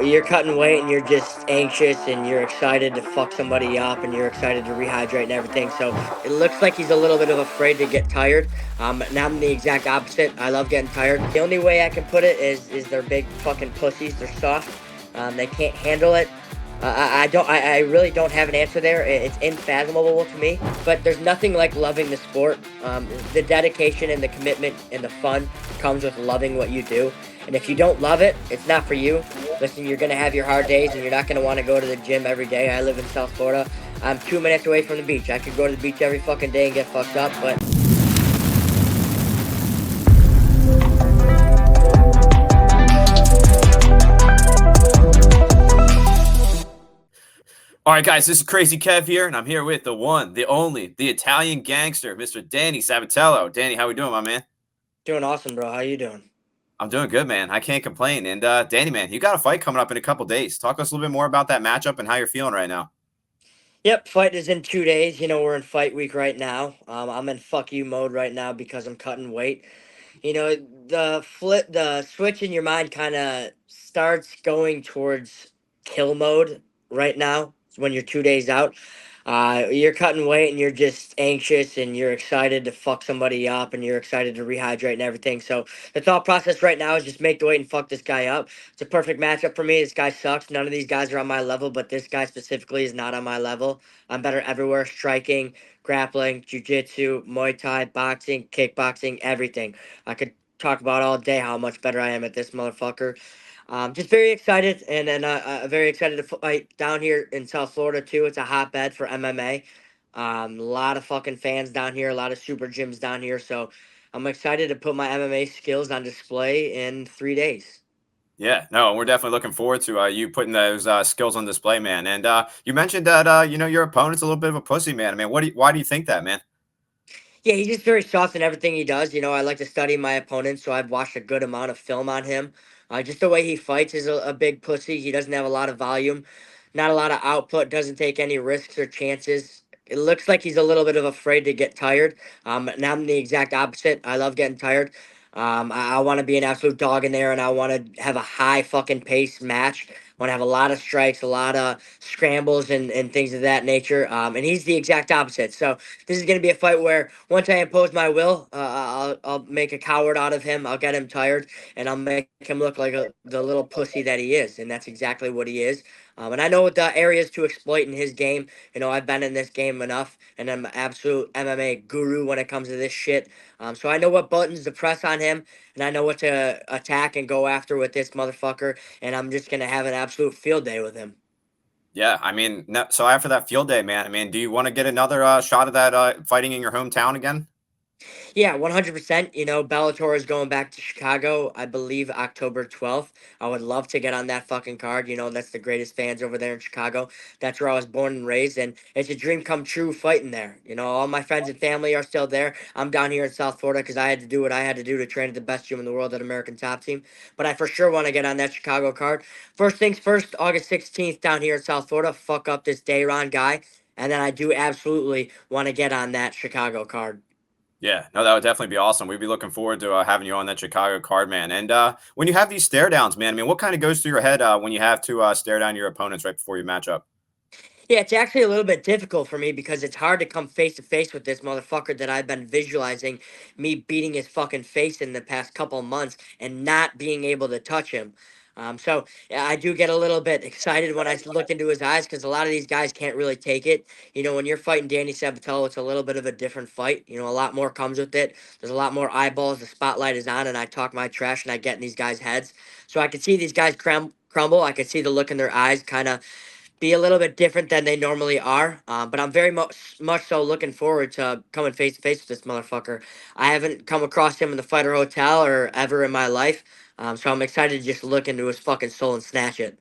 You're cutting weight and you're just anxious and you're excited to fuck somebody up and you're excited to rehydrate and everything. So it looks like he's a little bit of afraid to get tired. And I'm the exact opposite. I love getting tired. The only way I can put it is they're big fucking pussies. They're soft. They can't handle it. I really don't have an answer there. It's unfathomable to me. But there's nothing like loving the sport. The dedication and the commitment and the fun comes with loving what you do. And if you don't love it, it's not for you. Listen, you're gonna have your hard days, and you're not gonna want to go to the gym every day. I live in South Florida. I'm 2 minutes away from the beach. I could go to the beach every fucking day and get fucked up, but All right, guys, this is Crazy Kev here, and I'm here with the one, the only, the Italian gangster, Mr. Danny Sabatello. Danny, how we doing, my man? doing awesome, bro. How you doing? I'm doing good, man. I can't complain. And Danny, man, you got a fight coming up in a couple days. Talk to us a little bit more about that matchup and how you're feeling right now. Yep, fight is in 2 days. We're in fight week right now. I'm in fuck you mode right now because I'm cutting weight. The switch in your mind kind of starts going towards kill mode right now when you're 2 days out. You're cutting weight and you're just anxious and you're excited to fuck somebody up and you're excited to rehydrate and everything. So the thought process right now is just make the weight and fuck this guy up. It's a perfect matchup for me. This guy sucks. None of these guys are on my level, but this guy specifically is not on my level. I'm better everywhere: striking, grappling, jujitsu, Muay Thai, boxing, kickboxing, everything. I could talk about all day how much better I am at this motherfucker. Just very excited, and very excited to fight down here in South Florida too. It's a hotbed for MMA. A lot of fucking fans down here, a lot of super gyms down here. So I'm excited to put my MMA skills on display in 3 days. Yeah, no, we're definitely looking forward to you putting those skills on display, man. And you mentioned that your opponent's a little bit of a pussy, man. I mean, why do you think that, man? Yeah, he's just very soft in everything he does. I like to study my opponent, so I've watched a good amount of film on him. Just the way he fights is a big pussy. He doesn't have a lot of volume, not a lot of output, doesn't take any risks or chances. It looks like he's a little bit of afraid to get tired. And I'm the exact opposite. I love getting tired. I want to be an absolute dog in there, and I want to have a high fucking pace match. I want to have a lot of strikes, a lot of scrambles, and things of that nature. And he's the exact opposite. So this is going to be a fight where once I impose my will, I'll make a coward out of him. I'll get him tired, and I'll make him look like the little pussy that he is, and that's exactly what he is. And I know what the areas to exploit in his game. I've been in this game enough, and I'm an absolute MMA guru when it comes to this shit. So I know what buttons to press on him, and I know what to attack and go after with this motherfucker. And I'm just gonna have an absolute field day with him. Yeah, I mean, so after that field day, man, I mean, do you want to get another shot of that fighting in your hometown again? Yeah, 100%. Bellator is going back to Chicago, I believe October 12th. I would love to get on that fucking card. That's the greatest fans over there in Chicago. That's where I was born and raised, and it's a dream come true fighting there. All my friends and family are still there. I'm down here in South Florida because I had to do what I had to do to train at the best gym in the world at American Top Team. But I for sure want to get on that Chicago card. First things first, August 16th down here in South Florida, fuck up this Dayron guy. And then I do absolutely want to get on that Chicago card. Yeah, no, that would definitely be awesome. We'd be looking forward to having you on that Chicago card, man. And when you have these stare downs, man, I mean, what kind of goes through your head when you have to stare down your opponents right before you match up? Yeah, it's actually a little bit difficult for me because it's hard to come face to face with this motherfucker that I've been visualizing me beating his fucking face in the past couple of months and not being able to touch him. So yeah, I do get a little bit excited when I look into his eyes because a lot of these guys can't really take it. When you're fighting Danny Sabatello, it's a little bit of a different fight. A lot more comes with it. There's a lot more eyeballs. The spotlight is on, and I talk my trash and I get in these guys' heads. So I could see these guys crumble. I could see the look in their eyes kind of be a little bit different than they normally are. But I'm very much so looking forward to coming face to face with this motherfucker. I haven't come across him in the fighter hotel or ever in my life. So I'm excited to just look into his fucking soul and snatch it.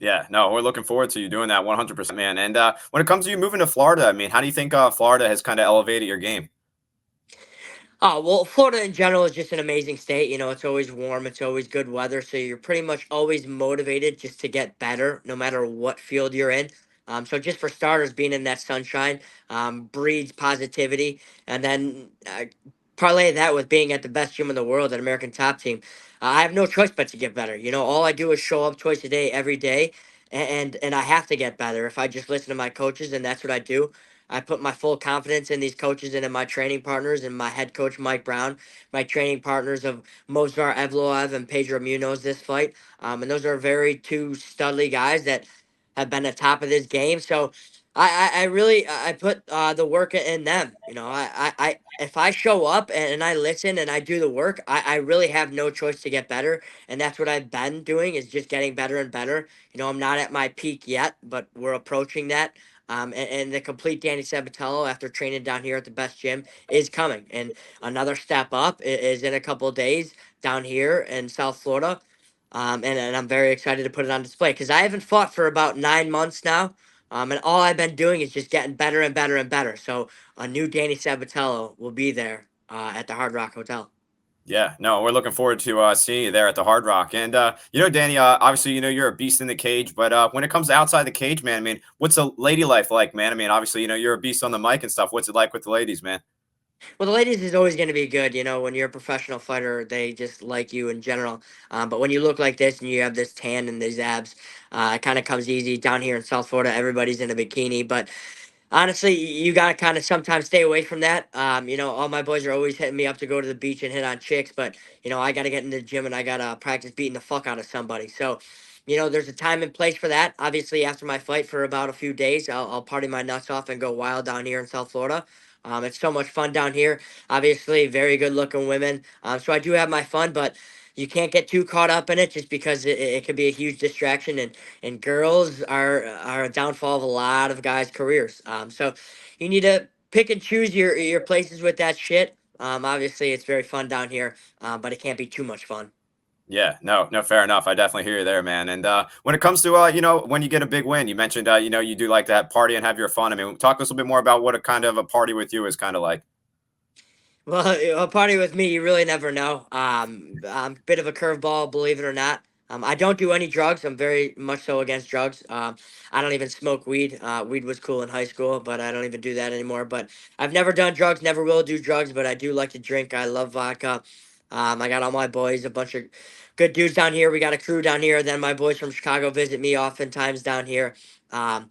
Yeah, no, we're looking forward to you doing that 100%, man. And when it comes to you moving to Florida, I mean, how do you think Florida has kind of elevated your game? Oh, well, Florida in general is just an amazing state. It's always warm, it's always good weather. So you're pretty much always motivated just to get better, no matter what field you're in. So just for starters, being in that sunshine breeds positivity. And then parlay that with being at the best gym in the world, at American Top Team, I have no choice but to get better. You know, all I do is show up twice a day, every day, and I have to get better. If I just listen to my coaches, and that's what I do. I put my full confidence in these coaches and in my training partners and my head coach Mike Brown, my training partners of Mozart Evloev and Pedro Munoz this fight. And those are very two studly guys that have been at the top of this game. So I really I put the work in them. You know, I if I show up and I listen and I do the work, I really have no choice to get better, and that's what I've been doing is just getting better and better. You know, I'm not at my peak yet, but we're approaching that. And the complete Danny Sabatello after training down here at the best gym is coming, and another step up is in a couple of days down here in South Florida. And I'm very excited to put it on display because I haven't fought for about 9 months now. And all I've been doing is just getting better and better and better. So a new Danny Sabatello will be there at the Hard Rock Hotel. Yeah, no, we're looking forward to seeing you there at the Hard Rock. And Danny, obviously, you're a beast in the cage, but when it comes to outside the cage, man, I mean, what's a lady life like, man? I mean, obviously, you're a beast on the mic and stuff. What's it like with the ladies, man? Well, the ladies is always going to be good. You know, when you're a professional fighter, they just like you in general. But when you look like this and you have this tan and these abs, it kind of comes easy down here in South Florida. Everybody's in a bikini, but honestly, you gotta kind of sometimes stay away from that. You know, all my boys are always hitting me up to go to the beach and hit on chicks, but you know, I gotta get in the gym and I gotta practice beating the fuck out of somebody. So, you know, there's a time and place for that. Obviously, after my fight for about a few days, I'll party my nuts off and go wild down here in South Florida. It's so much fun down here. Obviously, very good looking women. So I do have my fun, but you can't get too caught up in it just because it could be a huge distraction, and girls are a downfall of a lot of guys' careers. So you need to pick and choose your places with that shit. Obviously, it's very fun down here, but it can't be too much fun. Yeah, no, no, fair enough. I definitely hear you there, man. And when it comes to when you get a big win, you mentioned you do like to have party and have your fun. I mean, talk a little bit more about what a kind of a party with you is kind of like. Well, a party with me, you really never know. I'm a bit of a curveball, believe it or not. I don't do any drugs. I'm very much so against drugs. I don't even smoke weed. Weed was cool in high school, but I don't even do that anymore. But I've never done drugs, never will do drugs, but I do like to drink. I love vodka. I got all my boys, a bunch of good dudes down here. We got a crew down here. Then my boys from Chicago visit me oftentimes down here. Um,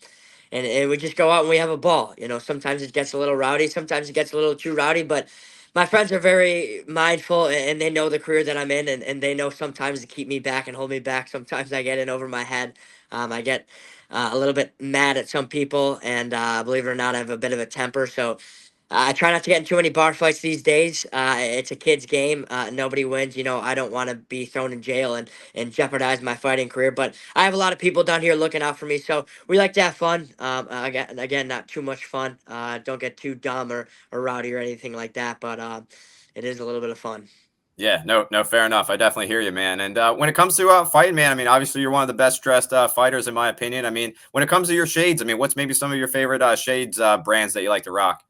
and we just go out and we have a ball. You know, sometimes it gets a little rowdy, sometimes it gets a little too rowdy, but my friends are very mindful and they know the career that I'm in, and they know sometimes to keep me back and hold me back. Sometimes I get in over my head. I get a little bit mad at some people, and believe it or not, I have a bit of a temper. So I try not to get in too many bar fights these days. It's a kid's game. Nobody wins. You know, I don't want to be thrown in jail and jeopardize my fighting career. But I have a lot of people down here looking out for me. So we like to have fun. Again, not too much fun. Don't get too dumb or rowdy or anything like that. But it is a little bit of fun. Yeah, no, no, fair enough. I definitely hear you, man. And when it comes to fighting, man, I mean, obviously you're one of the best dressed fighters in my opinion. I mean, when it comes to your shades, I mean, what's maybe some of your favorite shades brands that you like to rock?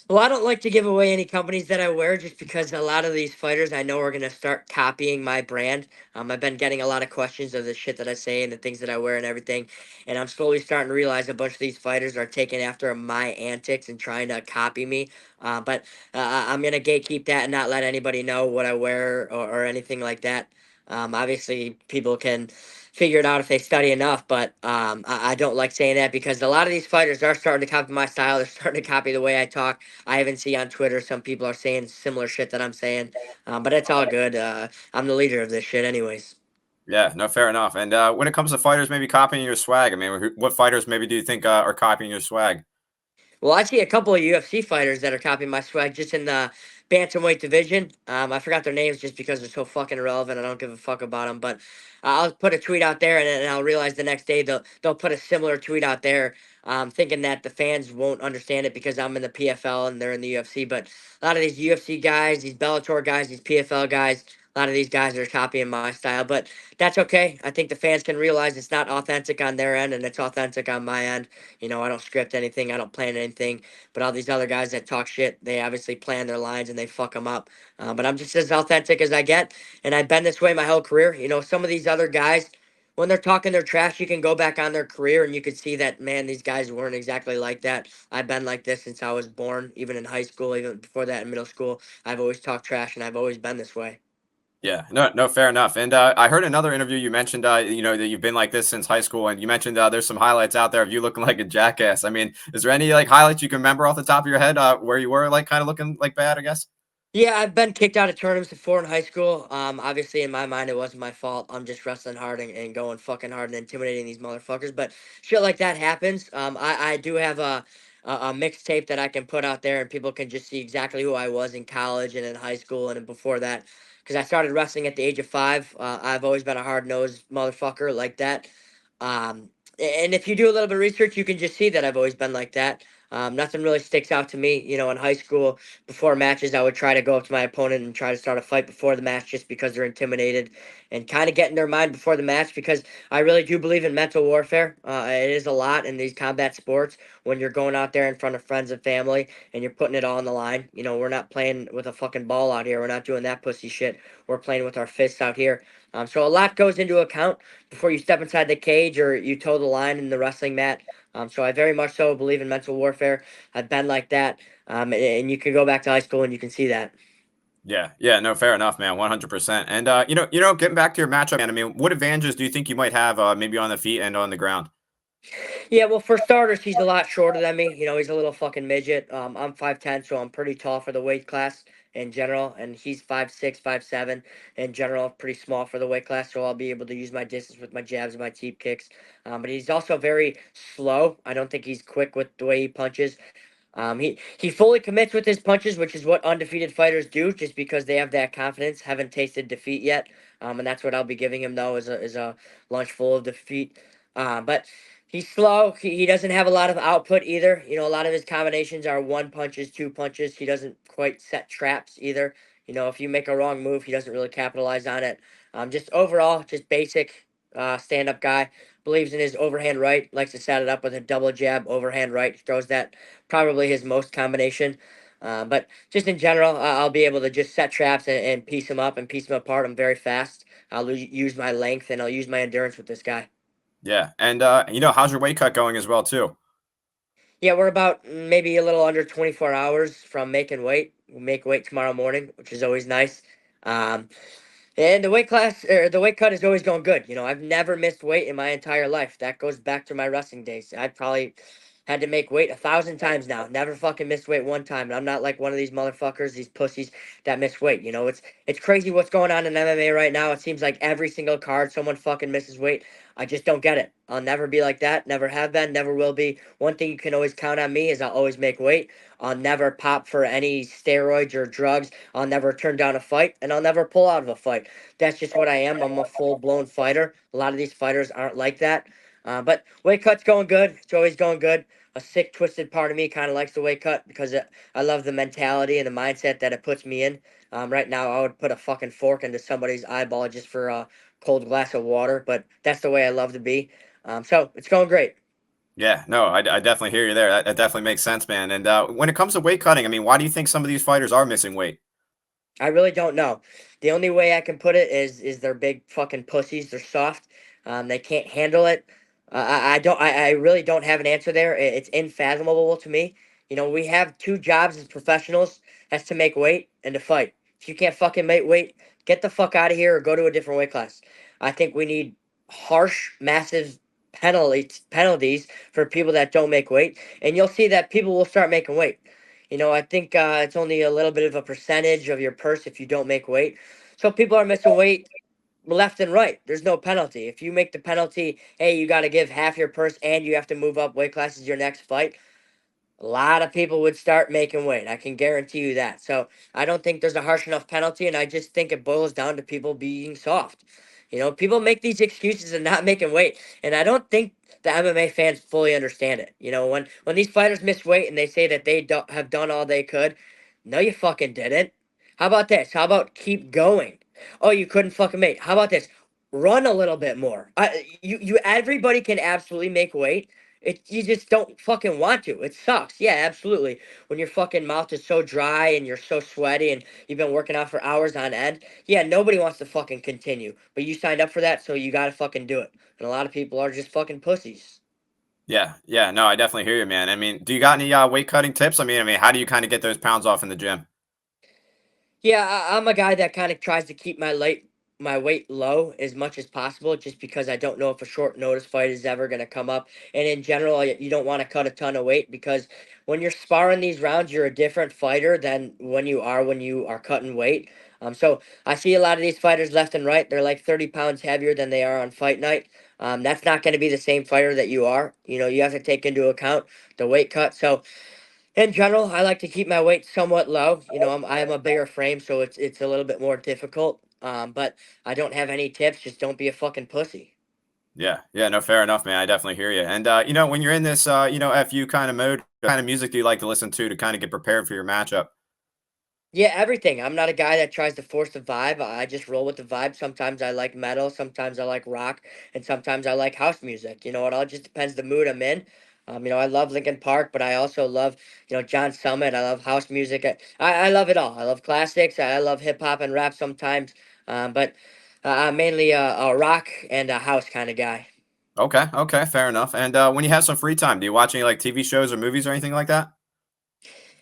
Well, I don't like to give away any companies that I wear just because a lot of these fighters I know are going to start copying my brand. I've been getting a lot of questions of the shit that I say and the things that I wear and everything. And I'm slowly starting to realize a bunch of these fighters are taking after my antics and trying to copy me. But I'm going to gatekeep that and not let anybody know what I wear or anything like that. Obviously, people can figure it out if they study enough, but I don't like saying that because a lot of these fighters are starting to copy my style. They're starting to copy the way I talk. I even see on Twitter some people are saying similar shit that I'm saying, but it's all good. I'm the leader of this shit, anyways. Yeah, no, fair enough. And when it comes to fighters maybe copying your swag, I mean, what fighters maybe do you think are copying your swag? Well, I see a couple of UFC fighters that are copying my swag just in the bantamweight division. I forgot their names just because they're so fucking irrelevant. I don't give a fuck about them. But I'll put a tweet out there, and I'll realize the next day they'll put a similar tweet out there, thinking that the fans won't understand it because I'm in the PFL and they're in the UFC. But a lot of these UFC guys, these Bellator guys, these PFL guys, a lot of these guys are copying my style. But that's okay. I think the fans can realize it's not authentic on their end, and it's authentic on my end. You know, I don't script anything, I don't plan anything. But all these other guys that talk shit, they obviously plan their lines and they fuck them up. But I'm just as authentic as I get, and I've been this way my whole career. You know, some of these other guys, when they're talking their trash, you can go back on their career and you can see that, man, these guys weren't exactly like that. I've been like this since I was born, even in high school, even before that in middle school. I've always talked trash and I've always been this way. Yeah, no, no, fair enough. And I heard another interview you mentioned, that you've been like this since high school, and you mentioned there's some highlights out there of you looking like a jackass. I mean, is there any like highlights you can remember off the top of your head where you were like kind of looking like bad? I guess. Yeah, I've been kicked out of tournaments before in high school. Obviously, in my mind, it wasn't my fault. I'm just wrestling hard and going fucking hard and intimidating these motherfuckers. But shit like that happens. I do have a mixtape that I can put out there, and people can just see exactly who I was in college and in high school and before that. Because I started wrestling at the age of 5. I've always been a hard nosed motherfucker like that. Um, and if you do a little bit of research, you can just see that I've always been like that. Nothing really sticks out to me. You know, in high school, before matches, I would try to go up to my opponent and try to start a fight before the match just because they're intimidated and kind of get in their mind before the match because I really do believe in mental warfare. It is a lot in these combat sports when you're going out there in front of friends and family and you're putting it all on the line. You know, we're not playing with a fucking ball out here. We're not doing that pussy shit. We're playing with our fists out here. So a lot goes into account before you step inside the cage or you toe the line in the wrestling mat. So I very much so believe in mental warfare. I've been like that. And you can go back to high school and you can see that. Yeah, yeah, no, fair enough, man, 100%. And getting back to your matchup, man. I mean, what advantages do you think you might have, maybe on the feet and on the ground? Yeah, well, for starters, he's a lot shorter than me. You know, he's a little fucking midget. I'm 5'10", so I'm pretty tall for the weight class in general, and he's 5'6", 5'7" in general, pretty small for the weight class. So I'll be able to use my distance with my jabs and my teep kicks. But he's also very slow. I don't think he's quick with the way he punches. He fully commits with his punches, which is what undefeated fighters do, just because they have that confidence, haven't tasted defeat yet. And that's what I'll be giving him though, is a lunch full of defeat. But he's slow. He doesn't have a lot of output either. You know, a lot of his combinations are one punches, two punches. He doesn't quite set traps either. You know, if you make a wrong move, he doesn't really capitalize on it. Just overall, just basic stand up guy. Believes in his overhand right, likes to set it up with a double jab, overhand right. Throws that probably his most combination. But just in general, I'll be able to just set traps and piece him up and piece him apart. I'm very fast. I'll use my length and I'll use my endurance with this guy. Yeah, and how's your weight cut going as well too? Yeah, we're about maybe a little under 24 hours from making weight. We'll make weight tomorrow morning, which is always nice. Um, And the weight class or the weight cut is always going good. You know, I've never missed weight in my entire life. That goes back to my wrestling days. I've probably had to make weight 1,000 times now. Never fucking missed weight one time. And I'm not like one of these motherfuckers, these pussies that miss weight. You know, it's crazy what's going on in MMA right now. It seems like every single card someone fucking misses weight. I just don't get it. I'll never be like that. Never have been. Never will be. One thing you can always count on me is I'll always make weight. I'll never pop for any steroids or drugs. I'll never turn down a fight, and I'll never pull out of a fight. That's just what I am. I'm a full blown fighter. A lot of these fighters aren't like that. But weight cut's going good. It's always going good. A sick, twisted part of me kind of likes the weight cut because I love the mentality and the mindset that it puts me in. Right now, I would put a fucking fork into somebody's eyeball just for a cold glass of water, but that's the way I love to be. So it's going great. Yeah, no, I definitely hear you there. That definitely makes sense, man. And when it comes to weight cutting, I mean, why do you think some of these fighters are missing weight? I really don't know. The only way I can put it is they're big fucking pussies. They're soft. They can't handle it. I don't. I really don't have an answer there. It's unfathomable to me. You know, we have two jobs as professionals. That's to make weight and to fight. If you can't fucking make weight, get the fuck out of here or go to a different weight class. I think we need harsh, massive penalties for people that don't make weight, and you'll see that people will start making weight. You know, I think it's only a little bit of a percentage of your purse if you don't make weight. So people are missing weight left and right. There's no penalty. If you make the penalty, hey, you got to give half your purse and you have to move up weight classes your next fight, a lot of people would start making weight. I can guarantee you that. So I don't think there's a harsh enough penalty, and I just think it boils down to people being soft. You know, people make these excuses and not making weight, and I don't think the MMA fans fully understand it. You know, when these fighters miss weight and they say that they don't have done all they could, no, you fucking didn't. How about this? How about keep going? Oh, you couldn't fucking make. How about this? Run a little bit more. Everybody can absolutely make weight You just don't fucking want to. It sucks. Yeah, absolutely. When your fucking mouth is so dry and you're so sweaty and you've been working out for hours on end, yeah, nobody wants to fucking continue. But you signed up for that, so you gotta fucking do it. And a lot of people are just fucking pussies. Yeah, yeah, no, I definitely hear you, man. I mean, do you got any weight cutting tips? I mean, how do you kind of get those pounds off in the gym? Yeah, I'm a guy that kind of tries to keep my weight low as much as possible, just because I don't know if a short notice fight is ever going to come up. And in general, you don't want to cut a ton of weight, because when you're sparring these rounds, you're a different fighter than when you are cutting weight. So I see a lot of these fighters left and right. They're like 30 pounds heavier than they are on fight night. That's not going to be the same fighter that you are. You know, you have to take into account the weight cut. So in general, I like to keep my weight somewhat low. You know, I am a bigger frame, so it's a little bit more difficult. But I don't have any tips. Just don't be a fucking pussy. Yeah, yeah, no, fair enough, man. I definitely hear you. And when you're in this, FU kind of mode, what kind of music do you like to listen to kind of get prepared for your matchup? Yeah, everything. I'm not a guy that tries to force the vibe. I just roll with the vibe. Sometimes I like metal, sometimes I like rock, and sometimes I like house music. You know, it all just depends the mood I'm in. You know, I love Linkin Park, but I also love, John Summit. I love house music. I love it all. I love classics. I love hip hop and rap sometimes. But I'm mainly a rock and a house kind of guy. Okay, okay, fair enough. And when you have some free time, do you watch any like TV shows or movies or anything like that?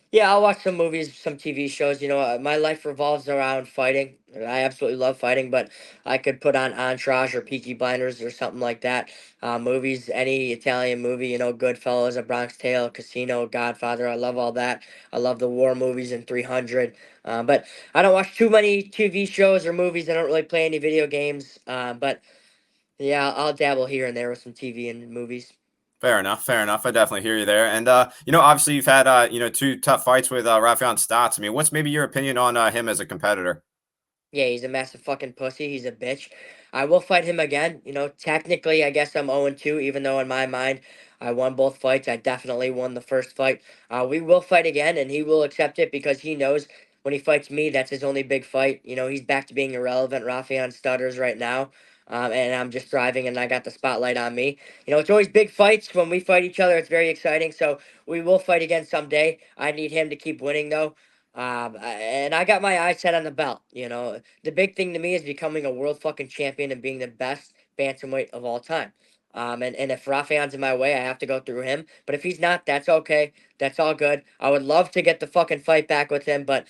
Yeah, I'll watch some movies, some TV shows. You know, my life revolves around fighting. I absolutely love fighting, but I could put on Entourage or Peaky Blinders or something like that. Movies, any Italian movie, you know, Goodfellas, A Bronx Tale, Casino, Godfather. I love all that. I love the war movies and 300. But I don't watch too many TV shows or movies. I don't really play any video games. But yeah, I'll dabble here and there with some TV and movies. Fair enough, fair enough. I definitely hear you there. And obviously you've had two tough fights with Rafael Stotts. I mean, what's maybe your opinion on him as a competitor? Yeah, he's a massive fucking pussy. He's a bitch. I will fight him again. You know, technically, I guess I'm 0-2, even though in my mind, I won both fights. I definitely won the first fight. We will fight again, and he will accept it because he knows when he fights me, that's his only big fight. You know, he's back to being irrelevant. Rafian stutters right now. And I'm just thriving, and I got the spotlight on me. You know, it's always big fights when we fight each other. It's very exciting. So we will fight again someday. I need him to keep winning, though. And I got my eyes set on the belt. You know, the big thing to me is becoming a world fucking champion and being the best bantamweight of all time. And if Rafael's in my way, I have to go through him. But if he's not, that's okay. That's all good. I would love to get the fucking fight back with him, but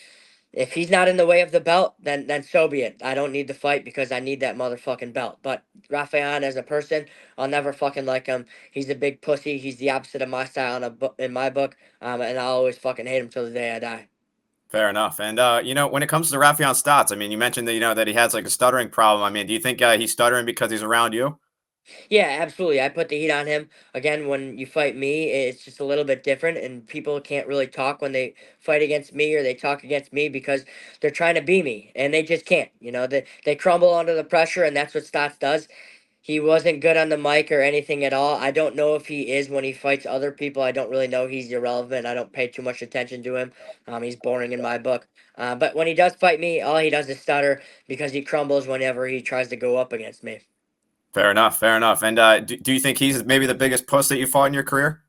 if he's not in the way of the belt, then so be it. I don't need the fight because I need that motherfucking belt. But Rafael as a person, I'll never fucking like him. He's a big pussy. He's the opposite of my style in my book. And I'll always fucking hate him till the day I die. Fair enough. And when it comes to Rafael Stotts, I mean, you mentioned that that he has like a stuttering problem. I mean, do you think he's stuttering because he's around you? Yeah, absolutely. I put the heat on him. Again, when you fight me, it's just a little bit different, and people can't really talk when they fight against me or they talk against me because they're trying to be me, and they just can't. You know, they crumble under the pressure, and that's what Stotts does. He wasn't good on the mic or anything at all. I don't know if he is when he fights other people. I don't really know. He's irrelevant. I don't pay too much attention to him. He's boring in my book. But when he does fight me, all he does is stutter because he crumbles whenever he tries to go up against me. Fair enough, fair enough. And do you think he's maybe the biggest puss that you fought in your career?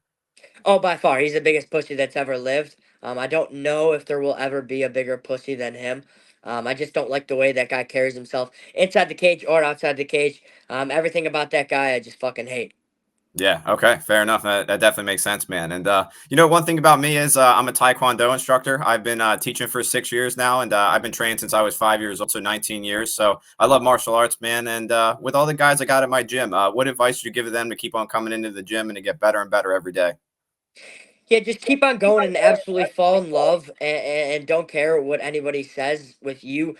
Oh, by far, he's the biggest pussy that's ever lived. I don't know if there will ever be a bigger pussy than him. I just don't like the way that guy carries himself inside the cage or outside the cage. Everything about that guy, I just fucking hate. Yeah. Okay. Fair enough. That definitely makes sense, man. And one thing about me is I'm a Taekwondo instructor. I've been teaching for 6 years now, and I've been trained since I was 5 years old, so 19 years. So I love martial arts, man. And with all the guys I got at my gym, what advice would you give them to keep on coming into the gym and to get better and better every day? Yeah, just keep on going and absolutely fall in love, and don't care what anybody says with you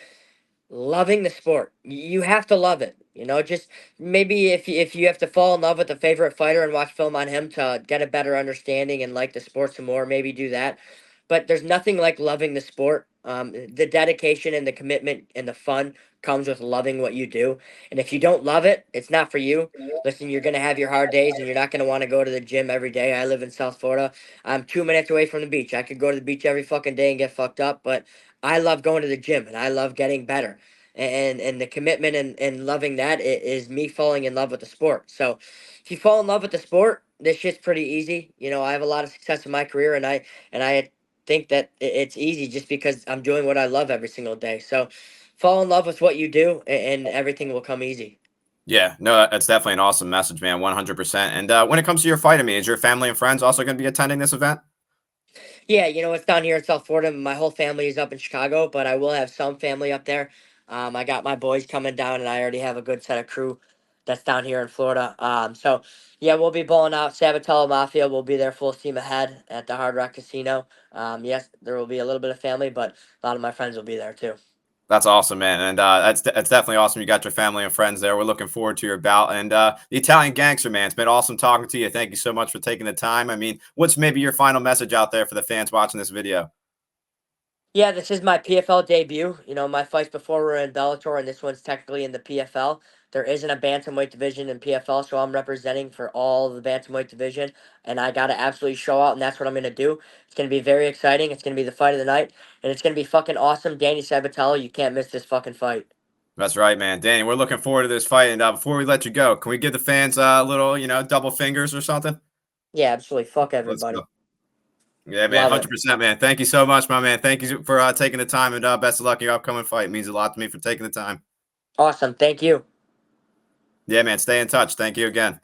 loving the sport. You have to love it. You know, just maybe if you have to fall in love with a favorite fighter and watch film on him to get a better understanding and like the sport some more, maybe do that. But there's nothing like loving the sport. The dedication and the commitment and the fun comes with loving what you do. And if you don't love it, it's not for you. Listen, you're gonna have your hard days, and you're not gonna want to go to the gym every day. I live in South Florida. I'm 2 minutes away from the beach. I could go to the beach every fucking day and get fucked up, but I love going to the gym and I love getting better. And the commitment and loving that is me falling in love with the sport. So if you fall in love with the sport, this shit's pretty easy. You know, I have a lot of success in my career, and I think that it's easy just because I'm doing what I love every single day. So, fall in love with what you do, and everything will come easy. Yeah, no, that's definitely an awesome message, man. 100%. And when it comes to your fight, I mean, is your family and friends also going to be attending this event? Yeah, you know, it's down here in South Florida. My whole family is up in Chicago, but I will have some family up there. I got my boys coming down, and I already have a good set of crew that's down here in Florida. So yeah, we'll be bowling out. Sabatello Mafia will be there full steam ahead at the Hard Rock Casino. Yes, there will be a little bit of family, but a lot of my friends will be there too. That's awesome, man, and that's definitely awesome. You got your family and friends there. We're looking forward to your bout, and the Italian Gangster, man. It's been awesome talking to you. Thank you so much for taking the time. I mean, what's maybe your final message out there for the fans watching this video? Yeah, this is my PFL debut. You know, my fights before were in Bellator, and this one's technically in the PFL. There isn't a bantamweight division in PFL, so I'm representing for all the bantamweight division, and I gotta absolutely show out, and that's what I'm gonna do. It's gonna be very exciting. It's gonna be the fight of the night, and it's gonna be fucking awesome. Danny Sabatello, you can't miss this fucking fight. That's right, man. Danny, we're looking forward to this fight. And before we let you go, can we give the fans a little, double fingers or something? Yeah, absolutely. Fuck Let's go. everybody. Yeah, man, Love it. 100%, man. Thank you so much, my man. Thank you for taking the time, and best of luck in your upcoming fight. It means a lot to me for taking the time. Awesome. Thank you. Yeah, man. Stay in touch. Thank you again.